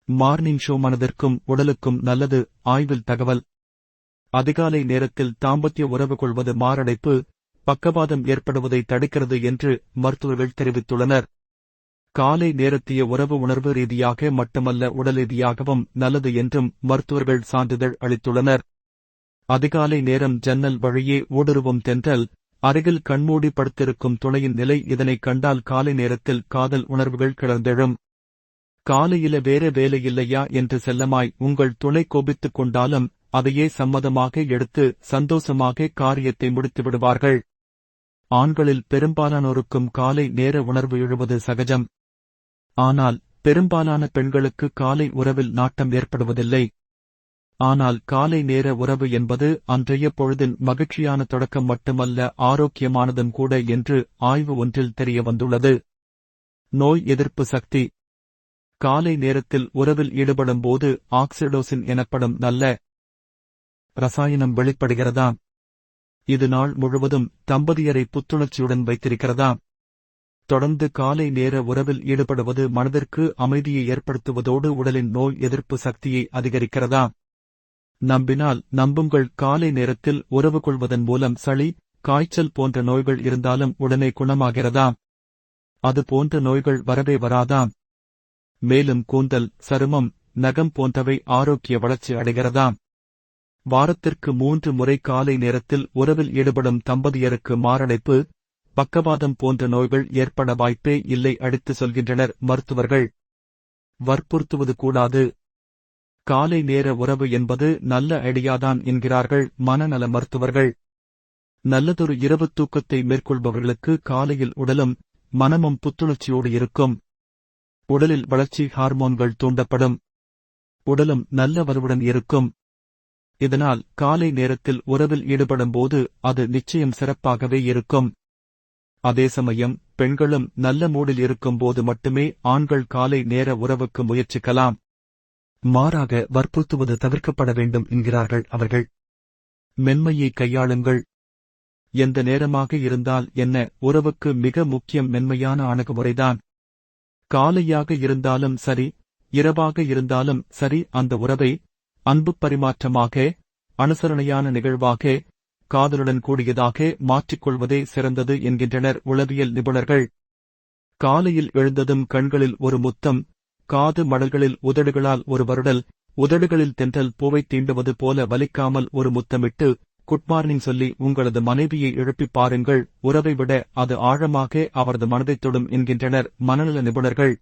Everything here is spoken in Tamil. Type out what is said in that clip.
மார்னிங் ஷோ மனதிற்கும் உடலுக்கும் நல்லது. ஆய்வில் தகவல். அதிகாலை நேரத்தில் தாம்பத்திய உறவு கொள்வது மாரடைப்பு, பக்கவாதம் ஏற்படுவதை தடுக்கிறது என்று மருத்துவர்கள் தெரிவித்துள்ளனர். காலை நேரத்திய உறவு உணர்வு ரீதியாக மட்டுமல்ல உடல் ரீதியாகவும் நல்லது என்றும் மருத்துவர்கள் சான்றிதழ் அளித்துள்ளனர். அதிகாலை நேரம் ஜன்னல் வழியே ஊடுருவும் தென்றல், அருகில் கண்மூடி படுத்திருக்கும் துணையின் நிலை இதனை கண்டால் காலை நேரத்தில் காதல் உணர்வுகள் கிளர்ந்தெழும். காலையில வேற வேலையில்லையா என்று செல்லமாய் உங்கள் துணை கோபித்துக் கொண்டாலும் அதையே சம்மதமாக எடுத்து சந்தோஷமாக காரியத்தை முடித்து விடுவார்கள். ஆண்களில் பெரும்பாலானோருக்கும் காலை நேர உணர்வு எழுவது சகஜம். ஆனால் பெரும்பாலான பெண்களுக்கு காலை உறவில் நாட்டம் ஏற்படுவதில்லை. ஆனால் காலை நேர உறவு என்பது அன்றைய பொழுதின் மகிழ்ச்சியான தொடக்கம் மட்டுமல்ல, ஆரோக்கியமானதும் கூட என்று ஆய்வு ஒன்றில் தெரியவந்துள்ளது. நோய் எதிர்ப்பு சக்தி. காலை நேரத்தில் உறவில் ஈடுபடும் போது ஆக்சிடோசின் எனப்படும் நல்ல ரசாயனம் வெளிப்படுகிறதாம். இது நாள் முழுவதும் தம்பதியரை புத்துணர்ச்சியுடன் வைத்திருக்கிறதாம். தொடர்ந்து காலை நேர உறவில் ஈடுபடுவது மனதிற்கு அமைதியை ஏற்படுத்துவதோடு உடலின் நோய் எதிர்ப்பு சக்தியை அதிகரிக்கிறதாம். நம்பினால் நம்புங்கள், காலை நேரத்தில் உறவு கொள்வதன் மூலம் சளி, காய்ச்சல் போன்ற நோய்கள் இருந்தாலும் உடனே குணமாகிறதாம். அது போன்ற நோய்கள் வரவே வராதாம். மேலும் கூந்தல், சருமம், நகம் போன்றவை ஆரோக்கிய வளர்ச்சி அடைகிறதாம். வாரத்திற்கு 3 முறை காலை நேரத்தில் உறவில் ஈடுபடும் தம்பதியருக்கு மாரடைப்பு, பக்கவாதம் போன்ற நோய்கள் ஏற்பட வாய்ப்பே இல்லை அடித்து சொல்கின்றனர் மருத்துவர்கள். வற்புறுத்துவது கூடாது. காலை நேர உறவு என்பது நல்ல ஐடியாதான் என்கிறார்கள் மனநல மருத்துவர்கள். நல்லதொரு இரவு தூக்கத்தை மேற்கொள்பவர்களுக்கு காலையில் உடலும் மனமும் புத்துணர்ச்சியோடு இருக்கும். உடலில் வளர்ச்சி ஹார்மோன்கள் தூண்டப்படும். உடலும் நல்ல வலுவுடன் இருக்கும். இதனால் காலை நேரத்தில் உறவில் ஈடுபடும் போது அது நிச்சயம் சிறப்பாகவே இருக்கும். அதே சமயம் பெண்களும் நல்ல மூடில் இருக்கும் போது மட்டுமே ஆண்கள் காலை நேர உறவுக்கு முயற்சிக்கலாம். மாறாக வற்புறுத்துவது தவிர்க்கப்பட வேண்டும் என்கிறார்கள் அவர்கள். மென்மையை கையாளுங்கள். எந்த நேரமாக இருந்தால் என்ன, உறவுக்கு மிக முக்கியம் மென்மையான அணுகுமுறைதான். காலையாக இருந்தாலும் சரி, இரவாக இருந்தாலும் சரி, அந்த உறவை அன்பு பரிமாற்றமாக, அனுசரணையான நிகழ்வாக, காதலுடன் கூடியதாக மாற்றிக்கொள்வதே சிறந்தது என்கின்றனர் உளவியல் நிபுணர்கள். காலையில் எழுந்ததும் கண்களில் ஒரு முத்தம், காது மடல்களில் உதடுகளால் ஒரு வருடல், உதடுகளில் தென்றல் பூவை தீண்டுவது போல வலிக்காமல் ஒரு முத்தமிட்டு குட் மார்னிங் சொல்லி உங்களது மனைவியை எழுப்பிப் பாருங்கள். உறவை விட அது ஆழமாக அவரது மனதைத் தொடும் என்கின்றனர் மனநல நிபுணர்கள்.